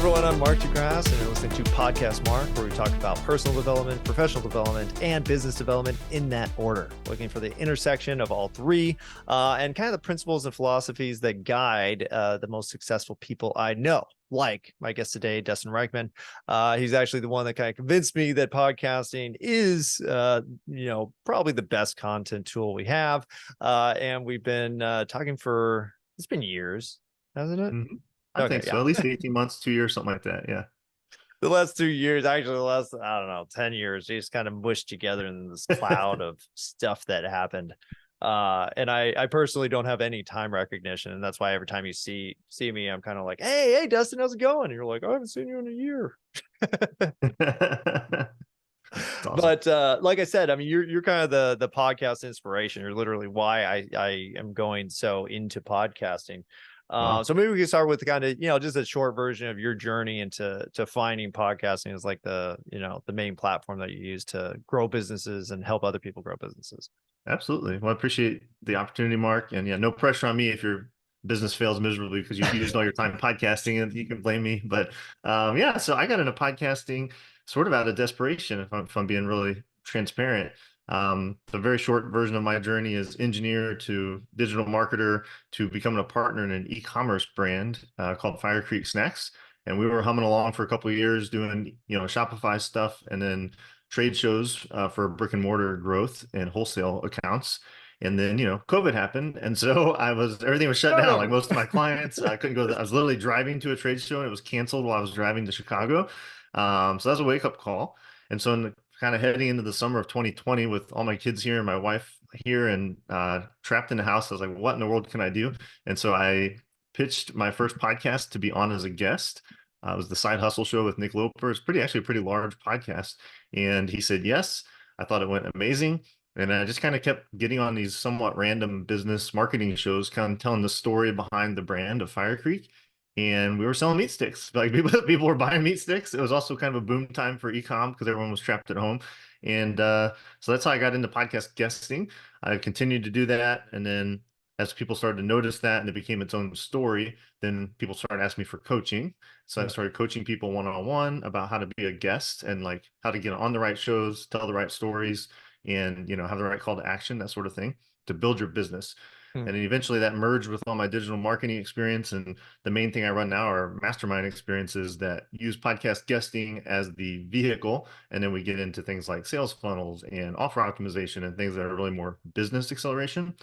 everyone, I'm Mark Grasse, and you're listening to Podcast Mark, where we talk about personal development, professional development, and business development in that order, looking for the intersection of all three and kind of the principles and philosophies that guide the most successful people I know. Like my guest today, Dustin Riechmann. He's actually the one that kind of convinced me that podcasting is, probably the best content tool we have. And we've been talking for, it's been years, hasn't it? Mm-hmm. I think so. At least 18 months, 2 years, something like that. Yeah. The last 2 years, actually, the last, I don't know, 10 years, they just kind of mushed together in this cloud of stuff that happened. And I personally don't have any time recognition. And that's why every time you see me, I'm kind of like, hey, Dustin, how's it going? And you're like, I haven't seen you in a year. Awesome. But like I said, I mean, you're kind of the podcast inspiration. You're literally why I am going so into podcasting. Wow. So maybe we can start with kind of, just a short version of your journey into finding podcasting as like the main platform that you use to grow businesses and help other people grow businesses. Absolutely. Well, I appreciate the opportunity, Mark. And yeah, no pressure on me if your business fails miserably because you used all your time podcasting, and you can blame me. But so I got into podcasting sort of out of desperation, if I'm being really transparent. The very short version of my journey is engineer to digital marketer to becoming a partner in an e-commerce brand called Fire Creek Snacks. And we were humming along for a couple of years doing, Shopify stuff and then trade shows for brick and mortar growth and wholesale accounts. And then, COVID happened. And so everything was shut down. Like most of my clients, I couldn't go. I was literally driving to a trade show and it was canceled while I was driving to Chicago. So that was a wake up call. And so kind of heading into the summer of 2020 with all my kids here and my wife here and trapped in the house, I was like, what in the world can I do? And so I pitched my first podcast to be on as a guest. It was the Side Hustle Show with Nick Loper. It's actually a pretty large podcast. And he said yes. I thought it went amazing. And I just kind of kept getting on these somewhat random business marketing shows, kind of telling the story behind the brand of Fire Creek. And we were selling meat sticks. Like people were buying meat sticks. It was also kind of a boom time for e-com because everyone was trapped at home. And so that's how I got into podcast guesting. I continued to do that. And then as people started to notice that and it became its own story, then people started asking me for coaching. So I started coaching people one-on-one about how to be a guest and like how to get on the right shows, tell the right stories, and have the right call to action, that sort of thing, to build your business. And then eventually that merged with all my digital marketing experience. And the main thing I run now are mastermind experiences that use podcast guesting as the vehicle. And then we get into things like sales funnels and offer optimization and things that are really more business acceleration.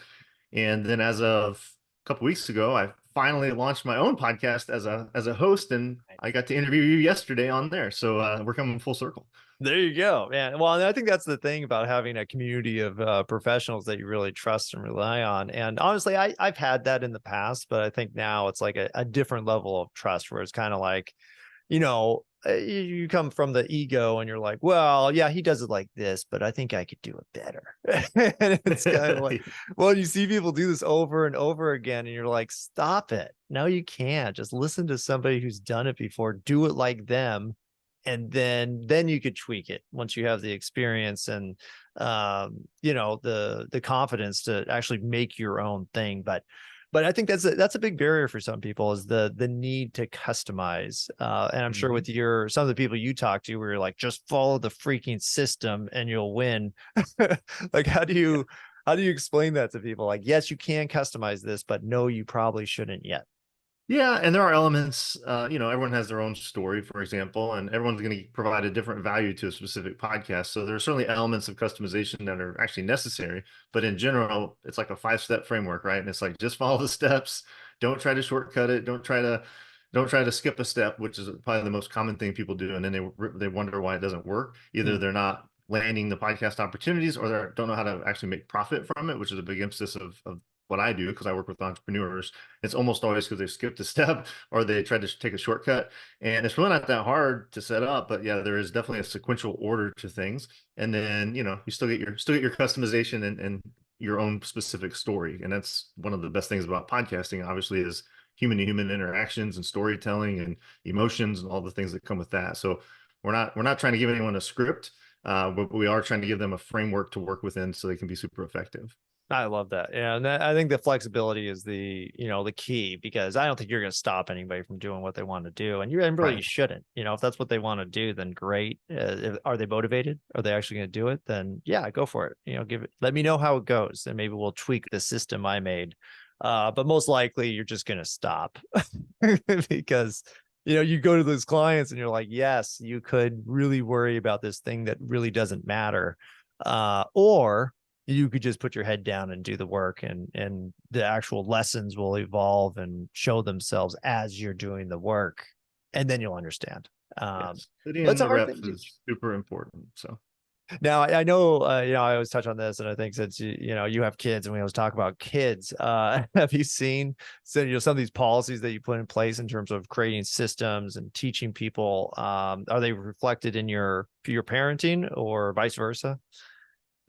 And then as of a couple of weeks ago, I finally launched my own podcast as a host, and I got to interview you yesterday on there. So we're coming full circle. There you go, man. Well, I think that's the thing about having a community of professionals that you really trust and rely on. And honestly, I've had that in the past, but I think now it's like a different level of trust where it's kind of like, you come from the ego and you're like, well, yeah, he does it like this, but I think I could do it better. And it's kind of like, well, you see people do this over and over again, and you're like, stop it. No, you can't. Just listen to somebody who's done it before, do it like them. And then you could tweak it once you have the experience and, the confidence to actually make your own thing. But I think that's a big barrier for some people, is the need to customize. And I'm sure with some of the people you talk to, where you're like, just follow the freaking system and you'll win. Like, how do you explain that to people? Like, yes, you can customize this, but no, you probably shouldn't yet. Yeah, and there are elements, everyone has their own story, for example, and everyone's going to provide a different value to a specific podcast. So there are certainly elements of customization that are actually necessary, but in general, it's like a 5-step framework, right? And it's like, just follow the steps. Don't try to shortcut it. Don't try to skip a step, which is probably the most common thing people do. And then they wonder why it doesn't work. Either they're not landing the podcast opportunities, or they don't know how to actually make profit from it, which is a big emphasis of what I do, because I work with entrepreneurs. It's almost always because they've skipped a step or they tried to take a shortcut. And it's really not that hard to set up, but yeah, there is definitely a sequential order to things. And then, you still get your customization and your own specific story. And that's one of the best things about podcasting, obviously, is human to human interactions and storytelling and emotions and all the things that come with that. So we're not trying to give anyone a script, but we are trying to give them a framework to work within so they can be super effective. I love that. Yeah, and I think the flexibility is the, the key, because I don't think you're going to stop anybody from doing what they want to do, and really you Right. shouldn't. If that's what they want to do, then great. Are they motivated? Are they actually going to do it? Then yeah, go for it. Let me know how it goes, and maybe we'll tweak the system I made. But most likely you're just going to stop because you go to those clients and you're like, yes, you could really worry about this thing that really doesn't matter, or you could just put your head down and do the work, and the actual lessons will evolve and show themselves as you're doing the work, and then you'll understand. Yes. Putting But it's in a the hard reps thing to is super important. So now. I know, I always touch on this, and I think since you have kids, and we always talk about kids, have you seen some of these policies that you put in place in terms of creating systems and teaching people? Are they reflected in your parenting, or vice versa?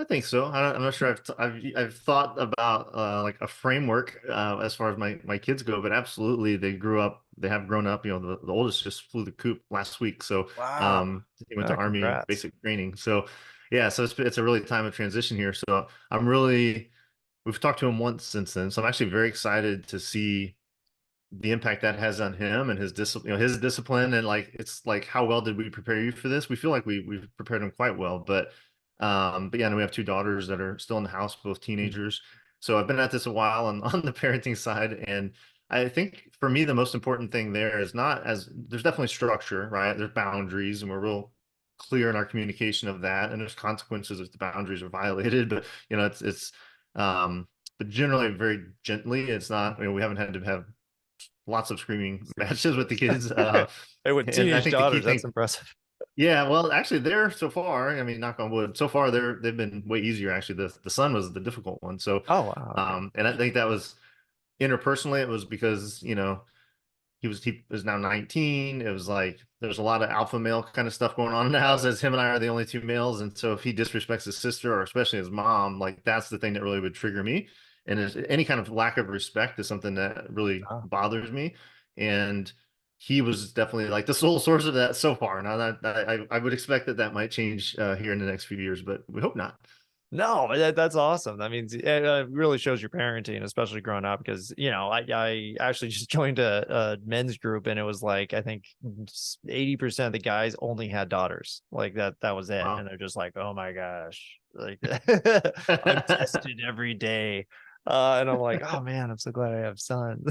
I think so. I'm not sure. I've thought about like a framework as far as my kids go, but absolutely they have grown up. The oldest just flew the coop last week, so Wow. he went to Army Congrats. basic training. So yeah, so it's a really time of transition here. So I'm really we've talked to him once since then, so I'm actually very excited to see the impact that has on him and his discipline, his discipline, and like it's like how well did we prepare you for this? We feel like we've prepared him quite well, but yeah, and we have two daughters that are still in the house, both teenagers. So I've been at this a while on the parenting side, and I think for me the most important thing there is not as there's definitely structure, right? There's boundaries, and we're real clear in our communication of that, and there's consequences if the boundaries are violated. But it's but generally very gently. It's not, we haven't had to have lots of screaming matches with the kids. Hey, with And I teenage think the key daughters, that's thing, impressive. yeah, well, actually, they're so far. I mean, knock on wood. So far, they've been way easier. Actually, the son was the difficult one. So, Oh, wow. Okay. and I think that was interpersonally, it was because he was now 19. It was like there's a lot of alpha male kind of stuff going on in the house, as him and I are the only two males. And so if he disrespects his sister, or especially his mom, like that's the thing that really would trigger me. And any kind of lack of respect is something that really Oh. bothers me. And he was definitely like the sole source of that so far. Now that I would expect that might change here in the next few years, but we hope not. No, that's awesome. That means it really shows your parenting, especially growing up, because I actually just joined a men's group, and it was like, I think 80% of the guys only had daughters. Like that was it. Wow. And they're just like, oh my gosh, like I'm tested every day. And I'm like, oh man, I'm so glad I have sons.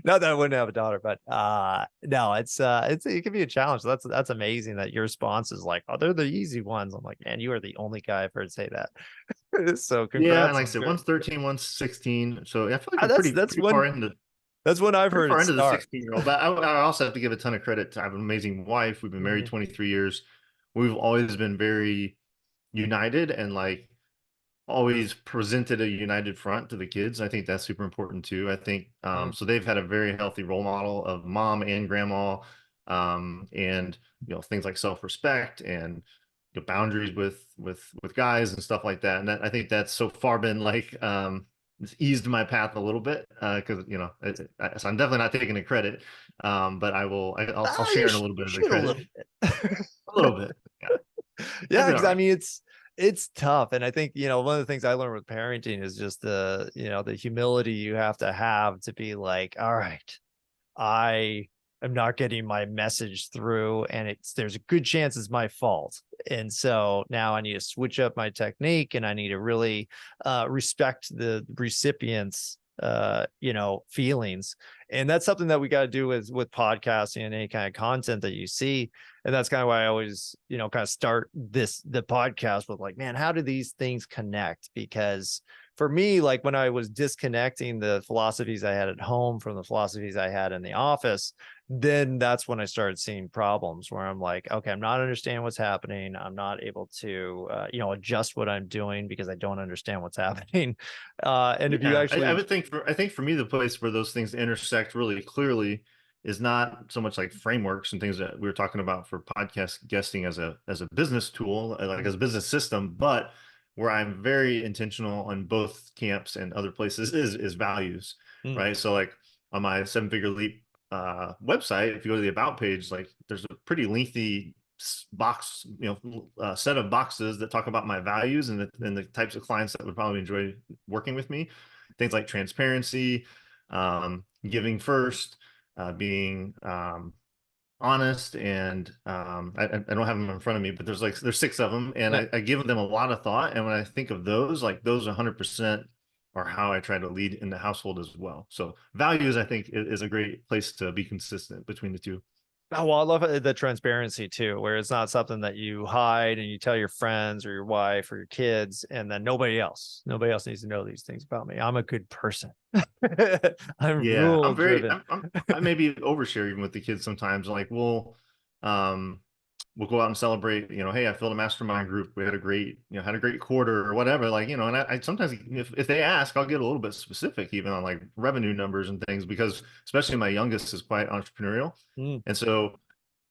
Not that I wouldn't have a daughter, but no, it can be a challenge. That's amazing that your response is like, oh, they're the easy ones. I'm like, man, you are the only guy I've heard say that. So Yeah, and congrats like I on said, one's 13, one's 16. So yeah, I feel like we're that's pretty far into that's when I've pretty heard far it into the start. 16-year-old, but I also have to give a ton of credit to I have an amazing wife. We've been married Mhm. 23 years. We've always been very united and like always presented a united front to the kids. I think that's super important too. I think Mm. so they've had a very healthy role model of mom and grandma, and things like self-respect and boundaries with guys and stuff like that. And I think that's so far been like it's eased my path a little bit because so I'm definitely not taking the credit, but I'll Ah, share in a little you bit of the should a credit, little bit. a little bit. Yeah, I've Yeah, been all because I right. mean it's tough. And I think, one of the things I learned with parenting is just the humility you have to be like, all right, I am not getting my message through, and there's a good chance it's my fault. And so now I need to switch up my technique, and I need to really respect the recipient's feelings. And that's something that we got to do with podcasting and any kind of content that you see. And that's kind of why I always, kind of start the podcast with like, man, how do these things connect? Because for me, like when I was disconnecting the philosophies I had at home from the philosophies I had in the office, then that's when I started seeing problems where I'm like, okay, I'm not understanding what's happening. I'm not able to, adjust what I'm doing because I don't understand what's happening. And if you Yeah, I actually, would think I think for me the place where those things intersect really clearly is not so much like frameworks and things that we were talking about for podcast guesting as a business tool, like as a business system, but where I'm very intentional on both camps and other places is values, mm, right? So like on my 7 Figure Leap website, if you go to the about page, like there's a pretty lengthy box, set of boxes that talk about my values and the types of clients that would probably enjoy working with me. Things like transparency, giving first, being honest, and I don't have them in front of me, but there's 6 of them, and Yeah. I give them a lot of thought. And when I think of those, like those 100% are how I try to lead in the household as well. So values, I think, is a great place to be consistent between the two. Oh, well, I love the transparency too, where it's not something that you hide and you tell your friends or your wife or your kids, and then nobody else needs to know these things about me. I'm a good person. I'm Yeah, rule driven. I may be oversharing with the kids sometimes. Like um, we'll go out and celebrate. Hey, I filled a mastermind group. We had a great, had a great quarter or whatever. Like, and I sometimes, if they ask, I'll get a little bit specific, even on like revenue numbers and things, because especially my youngest is quite entrepreneurial, Mm. and so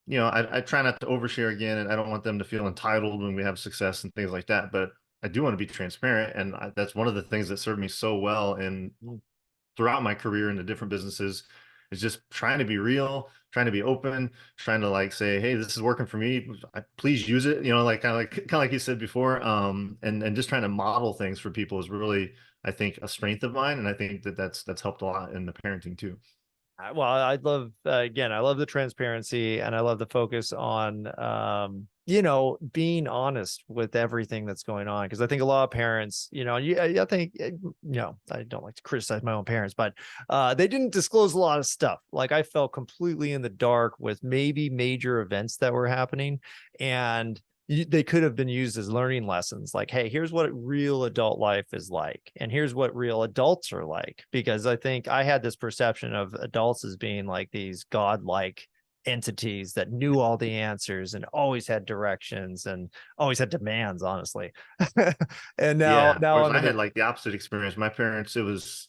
I try not to overshare again, and I don't want them to feel entitled when we have success and things like that. But I do want to be transparent, and that's one of the things that served me so well in throughout my career in the different businesses, is just trying to be real, trying to be open, trying to like say, hey, this is working for me. Please use it. Like kind of like you said before. And just trying to model things for people is really, I think, a strength of mine, and I think that's helped a lot in the parenting too. Well, I love again, I love the transparency, and I love the focus on being honest with everything that's going on, because I think a lot of parents, I think I don't like to criticize my own parents, but they didn't disclose a lot of stuff. Like, I felt completely in the dark with maybe major events that were happening, and they could have been used as learning lessons. Like, hey, here's what real adult life is like, and here's what real adults are like. Because I think I had this perception of adults as being like these godlike entities that knew all the answers and always had directions and always had demands, honestly. And now Yeah, now whereas I'm I in had the like the opposite experience. My parents, it was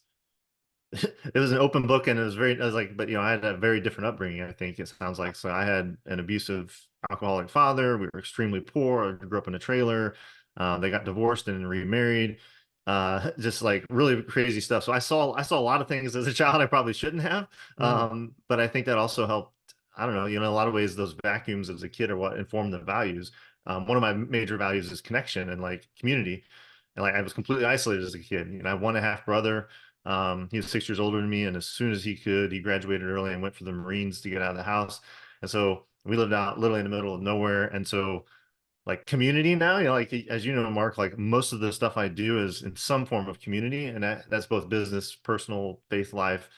it was an open book, and I was like, but I had a very different upbringing, I think it sounds like. So I had an abusive alcoholic father. We were extremely poor. I grew up in a trailer. They got divorced and remarried. Just like really crazy stuff. So I saw a lot of things as a child I probably shouldn't have. Mm, But I think that also helped. I don't know, in a lot of ways, those vacuums as a kid are what informed the values. One of my major values is connection and like community. And like I was completely isolated as a kid. I have one and a half brother. He was 6 years older than me, and as soon as he could, he graduated early and went for the Marines to get out of the house. And so we lived out literally in the middle of nowhere. And so, like community now, like as you know, Mark, like most of the stuff I do is in some form of community, and that's both business, personal, faith life.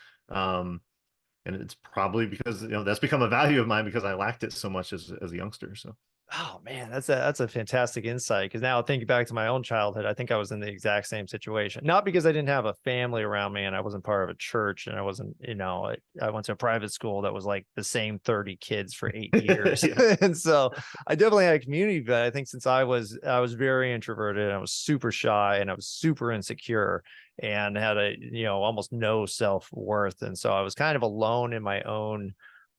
And it's probably because that's become a value of mine because I lacked it so much as a youngster. So oh man, that's a fantastic insight. Because now thinking back to my own childhood, I think I was in the exact same situation. Not because I didn't have a family around me and I wasn't part of a church, and I wasn't, I went to a private school that was like the same 30 kids for 8 years. yeah, And so I definitely had a community, but I think since I was very introverted, I was super shy, and I was super insecure, and had almost no self-worth. And so I was kind of alone in my own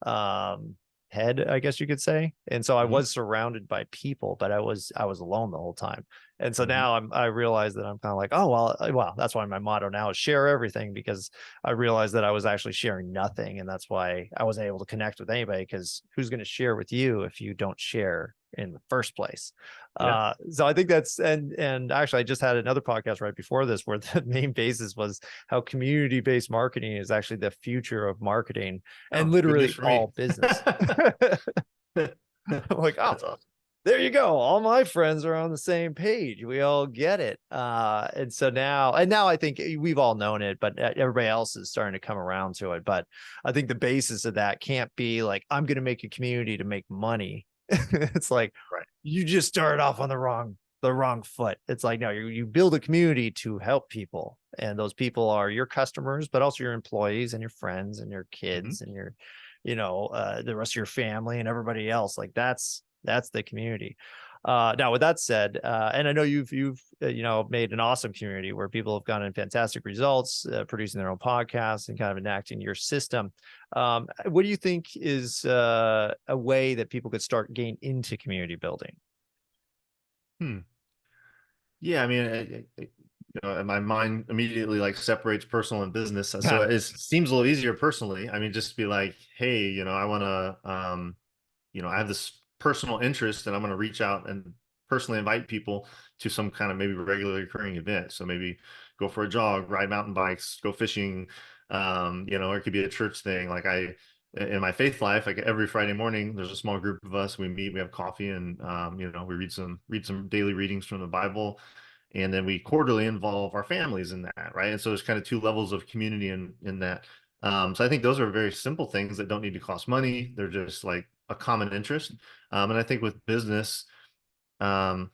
um head, I guess you could say. And so I hmm was surrounded by people, but I was alone the whole time. And so hmm now I realize that I'm kind of like, oh well, that's why my motto now is share everything, because I realized that I was actually sharing nothing. And that's why I wasn't able to connect with anybody, because who's going to share with you if you don't share in the first place? yeah. So I think that's, and actually I just had another podcast right before this where the main basis was how community-based marketing is actually the future of marketing and Oh, good news literally for me. all business. I'm like, oh, That's awesome. there you go. All my friends are on the same page. We all get it. And now I think we've all known it, but everybody else is starting to come around to it. But I think the basis of that can't be like, I'm going to make a community to make money. It's like, Right. you just started off on the wrong foot. It's like, no, you build a community to help people. And those people are your customers, but also your employees and your friends and your hmm kids and your, the rest of your family and everybody else. Like, that's the community. Now, with that said, and I know you've made an awesome community where people have gotten fantastic results, producing their own podcasts and kind of enacting your system. What do you think is a way that people could start getting into community building? Hmm. Yeah, I mean, my mind immediately like separates personal and business. So it seems a little easier personally. I mean, just to be like, hey, I want to, I have this personal interest, and I'm going to reach out and personally invite people to some kind of maybe regularly occurring event. So maybe go for a jog, ride mountain bikes, go fishing, or it could be a church thing. Like in my faith life, like every Friday morning, there's a small group of us. We meet, we have coffee, and we read some daily readings from the Bible, and then we quarterly involve our families in that, right? And so there's kind of two levels of community in that. So I think those are very simple things that don't need to cost money. They're just like a common interest. And I think with business, um,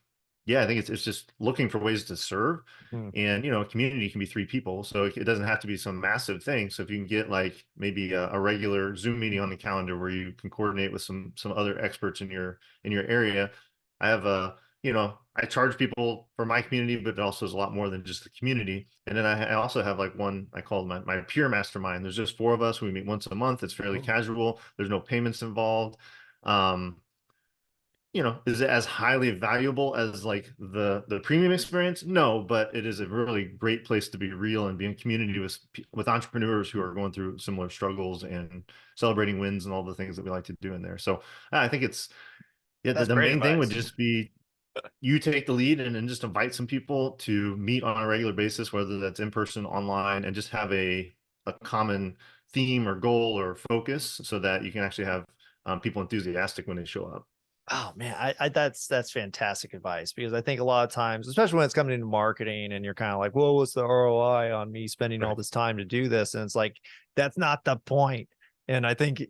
yeah, I think it's just looking for ways to serve. Mm. And a community can be three people, so it doesn't have to be some massive thing. So if you can get like maybe a regular Zoom meeting on the calendar where you can coordinate with some other experts in your area. I have I charge people for my community, but it also is a lot more than just the community. And then I also have like one I call my peer mastermind. There's just four of us. We meet once a month. It's fairly Cool. casual. There's no payments involved. Um, is it as highly valuable as like the premium experience? No, but it is a really great place to be real and be in community with entrepreneurs who are going through similar struggles and celebrating wins and all the things that we like to do in there. So I think it's yeah, That's the great main thing would advice. just be you take the lead and then just invite some people to meet on a regular basis, whether that's in person, online, and just have a common theme or goal or focus so that you can actually have people enthusiastic when they show up. Oh man, that's fantastic advice, because I think a lot of times, especially when it's coming into marketing and you're kind of like, well, what's the ROI on me spending all Right. this time to do this? And it's like, that's not the point. And I think,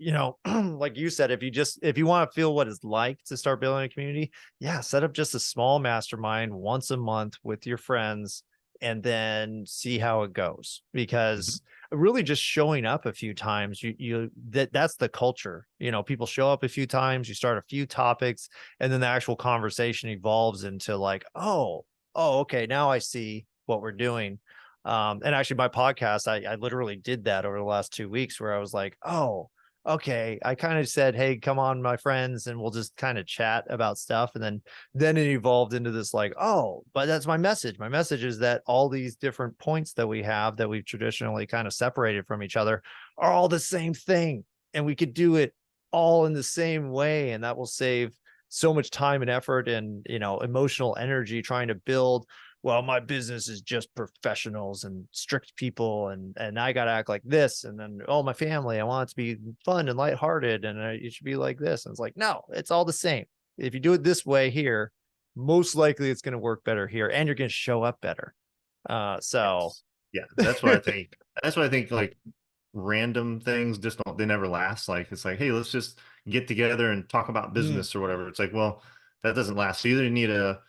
like you said, if you want to feel what it's like to start building a community, yeah, set up just a small mastermind once a month with your friends and then see how it goes. Mhm. Because really just showing up a few times, that's the culture. People show up a few times, you start a few topics, and then the actual conversation evolves into like, oh, okay, now I see what we're doing. And actually my podcast, I literally did that over the last 2 weeks, where I was like, oh, okay, I kind of said, hey, come on, my friends, and we'll just kind of chat about stuff. And then it evolved into this like, oh, but that's my message. My message is that all these different points that we have that we've traditionally kind of separated from each other are all the same thing. And we could do it all in the same way. And that will save so much time and effort and, emotional energy trying to build, well, my business is just professionals and strict people, and I got to act like this. And then, oh, my family, I want it to be fun and lighthearted, and it should be like this. And it's like, no, it's all the same. If you do it this way here, most likely it's going to work better here, and you're going to show up better. So Yes. Yeah, that's what I think. That's what I think. Like random things just don't. They never last. Like it's like, hey, let's just get together and talk about mm, business or whatever. It's like, well, that doesn't last. So you either need a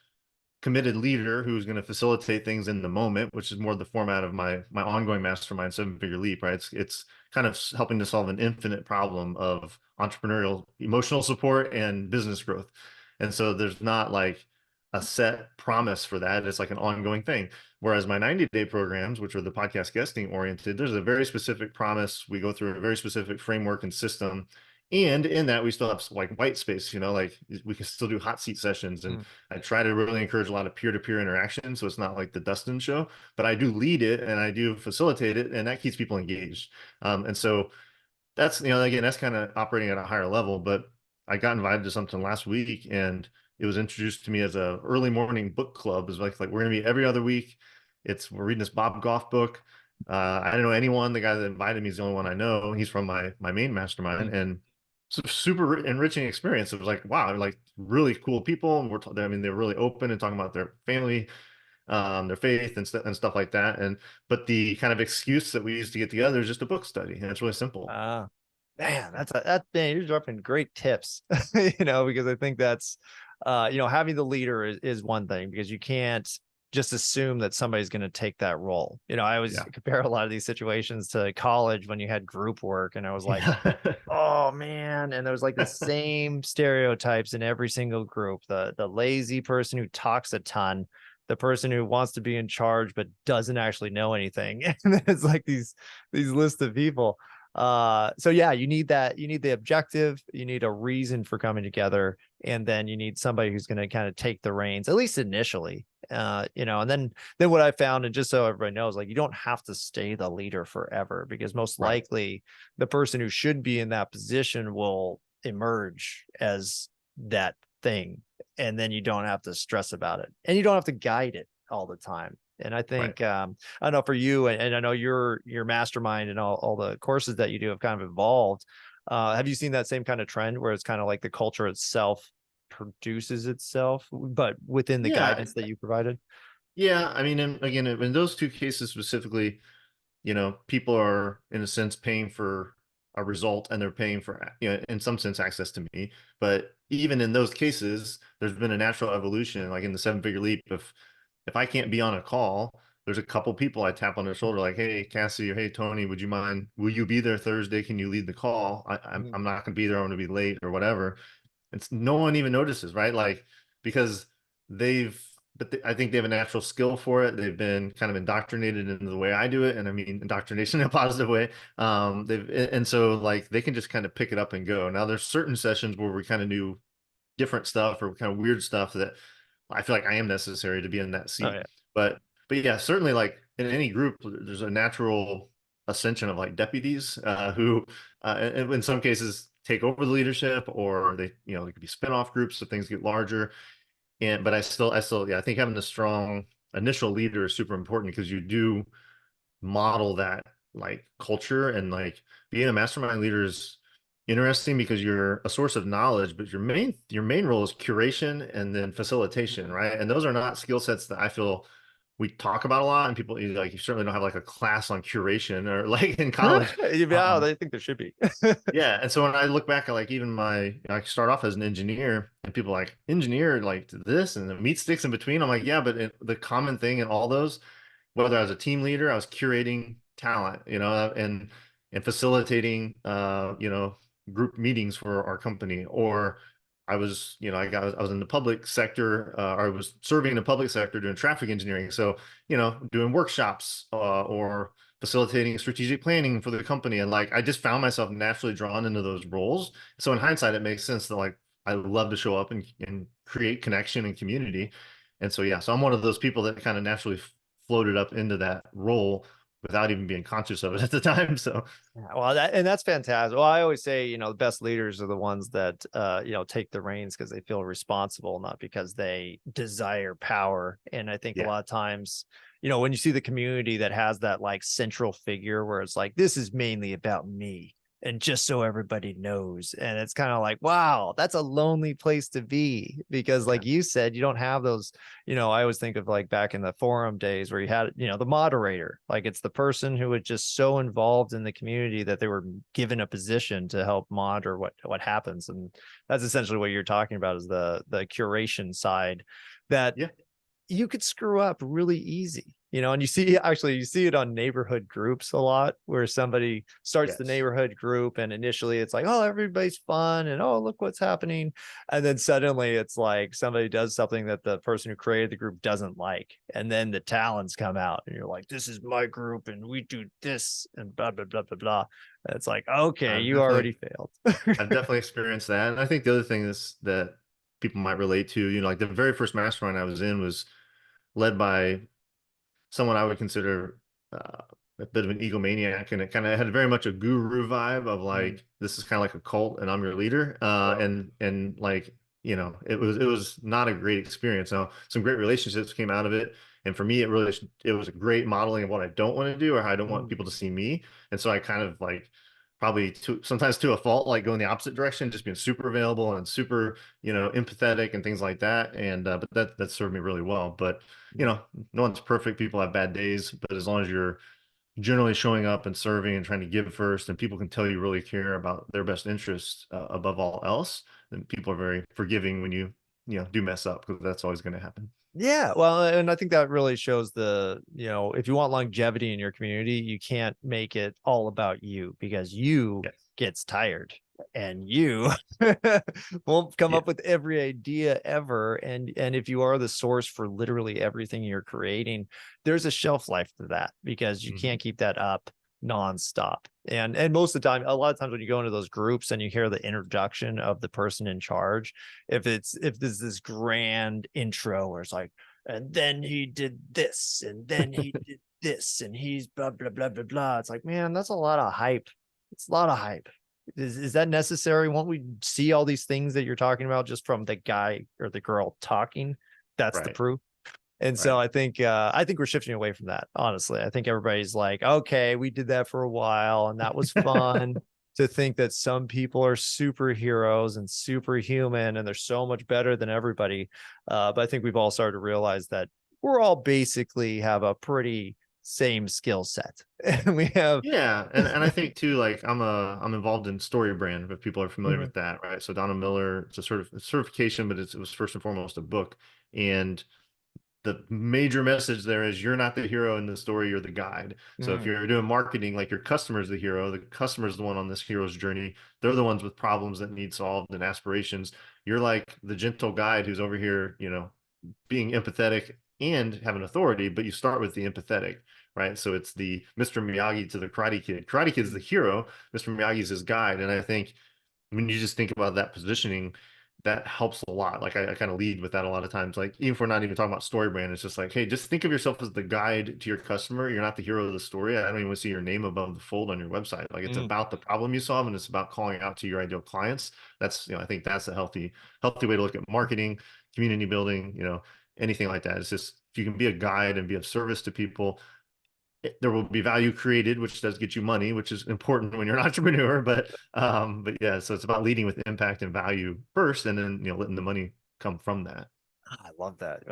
committed leader who's going to facilitate things in the moment, which is more the format of my ongoing mastermind 7-figure leap, right? It's kind of helping to solve an infinite problem of entrepreneurial emotional support and business growth. And so there's not like a set promise for that. It's like an ongoing thing. Whereas my 90-day programs, which are the podcast guesting oriented, there's a very specific promise. We go through a very specific framework and system. And in that, we still have like white space, like we can still do hot seat sessions. And mm. I try to really encourage a lot of peer-to-peer interaction. So it's not like the Dustin show, but I do lead it and I do facilitate it, and that keeps people engaged. And so that's, again, that's kind of operating at a higher level. But I got invited to something last week, and it was introduced to me as a early morning book club. It's like we're gonna meet every other week. We're reading this Bob Goff book. I don't know anyone. The guy that invited me is the only one I know. He's from my main mastermind, and it's a super enriching experience. It was like, wow, they're like really cool people, and I mean, they're really open and talking about their family, their faith and stuff like that. But the kind of excuse that we use to get together is just a book study, and it's really simple. uh Man, man, you're dropping great tips, because I think that's, having the leader is one thing, because you can't just assume that somebody's going to take that role. I always Yeah. compare a lot of these situations to college when you had group work, and I was like, Yeah. oh man, and there was like the same stereotypes in every single group: the lazy person who talks a ton, the person who wants to be in charge but doesn't actually know anything, and then it's like these lists of people. So yeah, you need the objective, you need a reason for coming together, and then you need somebody who's going to kind of take the reins, at least initially. And then what I found, and just so everybody knows, like, you don't have to stay the leader forever, because most Right. likely the person who should be in that position will emerge as that thing, and then you don't have to stress about it, and you don't have to guide it all the time. And I Right. think I know for you, and I know your mastermind and all the courses that you do have kind of evolved. Have you seen that same kind of trend where it's kind of like the culture itself produces itself, but within the Yeah. guidance that you provided? Yeah. I mean, and again, in those two cases specifically, people are in a sense paying for a result, and they're paying for, in some sense, access to me. But even in those cases, there's been a natural evolution, like in the 7-figure leap. If I can't be on a call, there's a couple people I tap on their shoulder, like, hey, Cassie, or hey, Tony, would you mind? Will you be there Thursday? Can you lead the call? I'm not going to be there. I'm going to be late or whatever. It's no one even notices, right? Like, because I think they have a natural skill for it. They've been kind of indoctrinated into the way I do it. And I mean, indoctrination in a positive way. And so like they can just kind of pick it up and go. Now there's certain sessions where we kind of do different stuff or kind of weird stuff that I feel like I am necessary to be in that Oh seat. yeah. But yeah, certainly like in any group, there's a natural ascension of like deputies who, in some cases, take over the leadership, or they could be spinoff groups so things get larger. But yeah, I think having a strong initial leader is super important, because you do model that like culture. And like being a mastermind leader is interesting because you're a source of knowledge, but your main role is curation and then facilitation, right? And those are not skill sets that I feel we talk about a lot. And people, like, you certainly don't have like a class on curation or like in college. Yeah, I think there should be. Yeah, and so when I look back at like even I start off as an engineer, and people are like, engineer, like this and the meat sticks in between. I'm like, yeah, but the common thing in all those, whether I was a team leader, I was curating talent, and facilitating, group meetings for our company, or I was in the public sector, or I was serving in the public sector doing traffic engineering. So, doing workshops, or facilitating strategic planning for the company. And like, I just found myself naturally drawn into those roles. So in hindsight, it makes sense that like, I love to show up and create connection and community. And so, yeah, so I'm one of those people that kind of naturally floated up into that role without even being conscious of it at the time. So Yeah, well, that's fantastic. Well, I always say, the best leaders are the ones that take the reins because they feel responsible, not because they desire power. And I think a yeah. lot of times, when you see the community that has that like central figure where it's like, this is mainly about me, and just so everybody knows. And it's kind of like, wow, that's a lonely place to be, because Yeah. like you said, you don't have those, I always think of like back in the forum days where you had, the moderator, like it's the person who was just so involved in the community that they were given a position to help monitor what happens. And that's essentially what you're talking about, is the curation side that Yeah. you could screw up really easy, and you see it on neighborhood groups a lot, where somebody starts the Yes. neighborhood group and initially it's like, oh, everybody's fun and oh, look what's happening. And then suddenly it's like somebody does something that the person who created the group doesn't like. And then the talons come out and you're like, this is my group and we do this and blah, blah, blah, blah, blah. And it's like, okay, I've you already definitely failed. I've definitely experienced that. And I think the other thing is that people might relate to, like the very first mastermind I was in was led by someone I would consider a bit of an egomaniac, and it kind of had very much a guru vibe of Mm. like, this is kind of like a cult, and I'm your leader. Whoa. And like, it was not a great experience. Now, some great relationships came out of it, and for me, it was a great modeling of what I don't want to do, or how I don't want Mm. people to see me. And so I kind of like, probably sometimes to a fault, like going the opposite direction, just being super available and super, empathetic and things like that. And but that served me really well. But no one's perfect. People have bad days, but as long as you're generally showing up and serving and trying to give first, and people can tell you really care about their best interests above all else, then people are very forgiving when you do mess up, because that's always going to happen. Yeah, well, and I think that really shows if you want longevity in your community, you can't make it all about you, because you Yes. gets tired and you won't come Yeah. up with every idea ever. And if you are the source for literally everything you're creating, there's a shelf life to that, because you Mhm. can't keep that up nonstop. And most of the time, a lot of times when you go into those groups and you hear the introduction of the person in charge, if there's this grand intro where it's like, and then he did this, and then he did this, and he's blah blah blah blah blah. It's like, man, that's a lot of hype. It's a lot of hype. Is that necessary? Won't we see all these things that you're talking about just from the guy or the girl talking? That's the Right. proof. And so Right. I think we're shifting away from that. Honestly, I think everybody's like, okay, we did that for a while and that was fun. To think that some people are superheroes and superhuman and they're so much better than everybody. But I think we've all started to realize that we're all basically have a pretty same skill set. And we have Yeah, and I think too, like I'm involved in Story Brand, if people are familiar Mhm, with that, right? So Donna Miller, it's a sort of certification, but it was first and foremost a book. And the major message there is you're not the hero in the story, you're the guide. So if mhm, you're doing marketing, like your customer's the hero, the customer's the one on this hero's journey. They're the ones with problems that need solved and aspirations. You're like the gentle guide who's over here, being empathetic and having authority, but you start with the empathetic, right? So it's the Mr. Miyagi to the Karate Kid. Karate Kid's the hero, Mr. Miyagi's his guide. And I think when you just think about that positioning, that helps a lot. Like I kind of lead with that a lot of times. Like even if we're not even talking about story brand, it's just like, hey, just think of yourself as the guide to your customer. You're not the hero of the story. I don't even want to see your name above the fold on your website. Like it's mhm. about the problem you solve and it's about calling out to your ideal clients. That's, I think that's a healthy way to look at marketing, community building, anything like that. It's just if you can be a guide and be of service to people, there will be value created, which does get you money, which is important when you're an entrepreneur. But yeah, so it's about leading with impact and value first, and then letting the money come from that. I love that.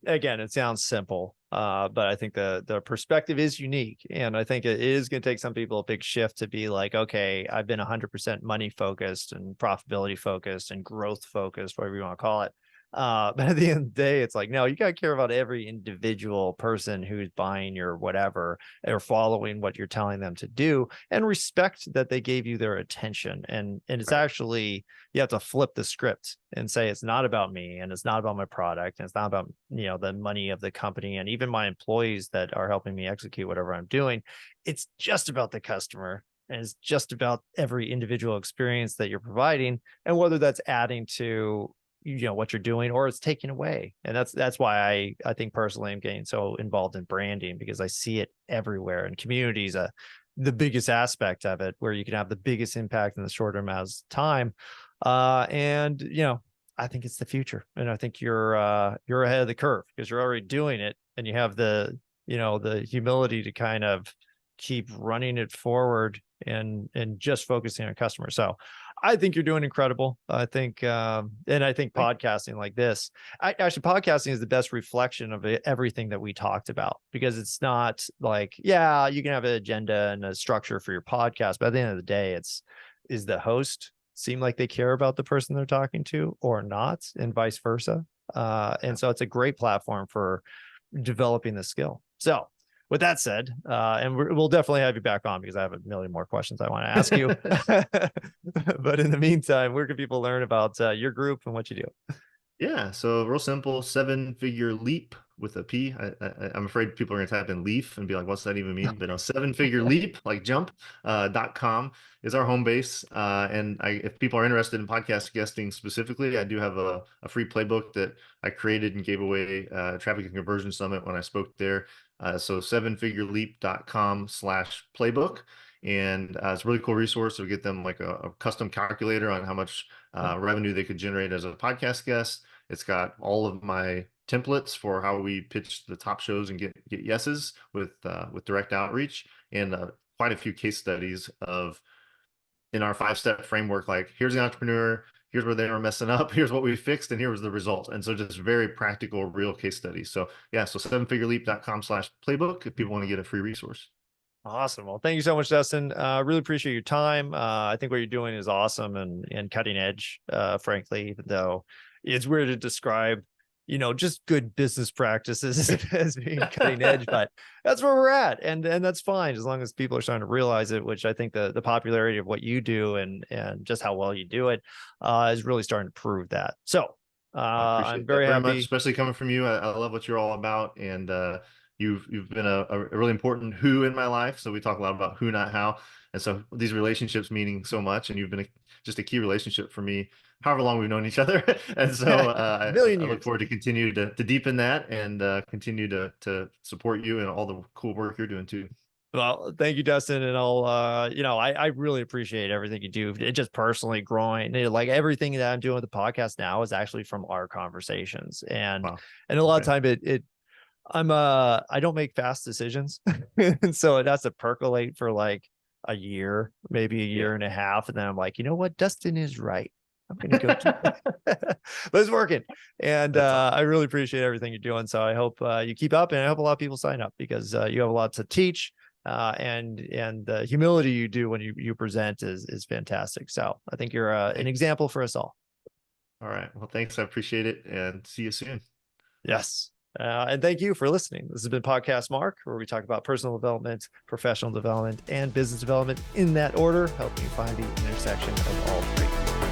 Again, it sounds simple, but I think the perspective is unique, and I think it is going to take some people a big shift to be like, okay, I've been 100% money focused and profitability focused and growth focused, whatever you want to call it. But at the end of the day, it's like, no, you got to care about every individual person who's buying your whatever or following what you're telling them to do, and respect that they gave you their attention. And it's Right. actually you have to flip the script and say it's not about me and it's not about my product and it's not about the money of the company and even my employees that are helping me execute whatever I'm doing. It's just about the customer and it's just about every individual experience that you're providing, and whether that's adding to what you're doing or it's taking away. And that's why I think personally I'm getting so involved in branding, because I see it everywhere, and communities the biggest aspect of it, where you can have the biggest impact in the shorter amount of time. And I think it's the future, and I think you're ahead of the curve because you're already doing it, and you have the humility to kind of keep running it forward and just focusing on customers. So I think you're doing incredible. I think and I think Thank podcasting like this, actually podcasting is the best reflection of everything that we talked about, because it's not like, yeah, you can have an agenda and a structure for your podcast, but at the end of the day, is the host seem like they care about the person they're talking to or not, and vice versa. Yeah. And so it's a great platform for developing the skill. So with that said, and we'll definitely have you back on because I have a million more questions I want to ask you. But in the meantime, where can people learn about your group and what you do? Yeah, so real simple, seven-figure leap with a P. I'm afraid people are gonna type in leaf and be like, "What's that even mean?" But no, seven-figure leap, like jump, .com is our home base. And if people are interested in podcast guesting specifically, I do have a free playbook that I created and gave away Traffic and Conversion Summit when I spoke there. So sevenfigureleap.com/playbook. And it's a really cool resource to get them like a custom calculator on how much revenue they could generate as a podcast guest. It's got all of my templates for how we pitch the top shows and get yeses with direct outreach, and quite a few case studies of in our 5-step framework. Like, here's the entrepreneur, here's where they were messing up, here's what we fixed, and here was the result. And so just very practical, real case studies. So yeah, so sevenfigureleap.com/playbook if people want to get a free resource. Awesome. Well, thank you so much, Dustin. Really appreciate your time. I think what you're doing is awesome and cutting edge, frankly, even though it's weird to describe, just good business practices as being cutting edge, but that's where we're at. And that's fine as long as people are starting to realize it, which I think the popularity of what you do and just how well you do it is really starting to prove that. So I I'm appreciate that very very much, happy. especially coming from you. I love what you're all about, and you've been a really important who in my life. So we talk a lot about who, not how, and so these relationships meaning so much, and you've been just a key relationship for me, however long we've known each other. And so Million I look years. forward to continue to deepen that and continue to support you and all the cool work you're doing too. Well, thank you, Dustin. And I really appreciate everything you do. It just personally growing, like everything that I'm doing with the podcast now is actually from our conversations. Wow. And a lot of Okay. time I don't make fast decisions. And so it has to percolate for like a year, maybe a Yeah. year and a half. And then I'm like, you know what? Dustin is right. I'm going to go do but it's working. And That's awesome. I really appreciate everything you're doing. So I hope you keep up, and I hope a lot of people sign up, because you have a lot to teach. And the humility you do when you present is fantastic. So I think you're an Thanks. example for us all. All right. Well, thanks. I appreciate it, and see you soon. Yes. And thank you for listening. This has been Podcast Mark, where we talk about personal development, professional development, and business development in that order, helping you find the intersection of all three.